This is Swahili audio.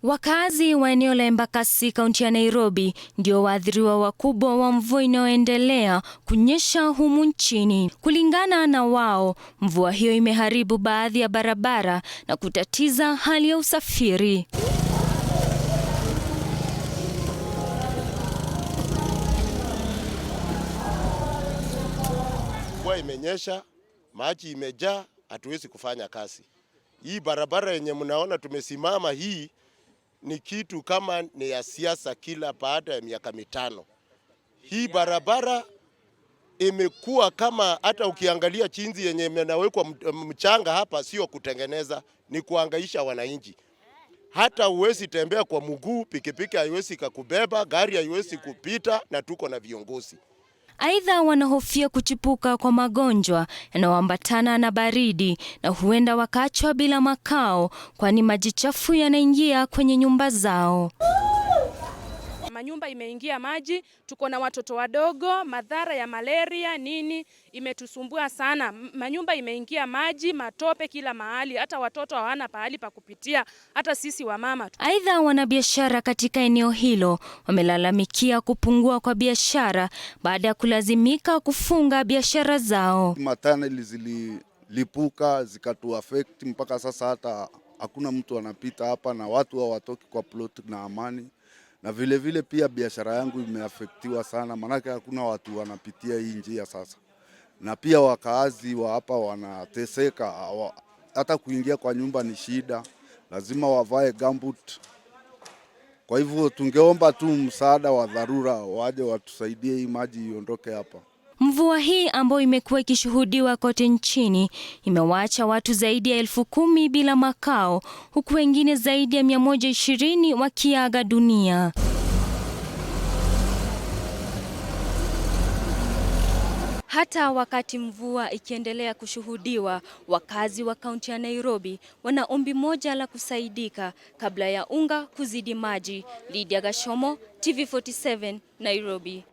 Wakazi wa eneo la Embakasi, kaunti ya Nairobi, ndio waathiriwa wakubwa wa mvua inayoendelea kunyesha humu nchini. Kulingana na wao, mvua hiyo imeharibu baadhi ya barabara na kutatiza hali ya usafiri. Mvua imenyesha, maji imejaa, hatuwezi kufanya kazi. Hii barabara yenye mnaona tumesimama hii ni kitu kama ni ya siasa kila baada ya miaka mitano. Hii barabara imekuwa kama, hata ukiangalia chinzi yenye imenawekwa mchanga hapa, sio kutengeneza, ni kuangaisha wananchi. Hata uwezi tembea kwa mguu, pikipiki haiwezi kukubeba, gari haiwezi kupita, na tuko na viongozi. Aidha, wanahofia kuchipuka kwa magonjwa yanayoambatana na baridi na huenda wakaachwa bila makao, kwani maji chafu yanaingia kwenye nyumba zao. Manyumba imeingia maji, tuko na watoto wadogo, madhara ya malaria nini imetusumbua sana. Manyumba imeingia maji, matope kila mahali, hata watoto hawana pahali pa kupitia, hata sisi wamama. Aidha, wanabiashara katika eneo hilo wamelalamikia kupungua kwa biashara baada ya kulazimika kufunga biashara zao. Matana zililipuka zikatu affect mpaka sasa hata hakuna mtu anapita hapa na watu hawatoki kwa plot na amani. Na vile pia biashara yangu imeafektiwa sana, manake hakuna watu wanapitia hii njia sasa. Na pia wakaazi wa hapa wanateseka, hata kuingia kwa nyumba ni shida, lazima wavae gumboot. Kwa hivyo tungeomba tu msaada wa dharura, waje watusaidie hii maji iondoke hapa. Mvua hii ambayo imekuwa ikishuhudiwa kote nchini imewaacha watu zaidi ya 10,000 bila makao, huku wengine zaidi ya 120 wakiaga dunia. Hata wakati mvua ikiendelea kushuhudiwa, wakazi wa kaunti ya Nairobi wana ombi moja la kusaidika kabla ya unga kuzidi maji. Lydia Gashomo, TV47, Nairobi.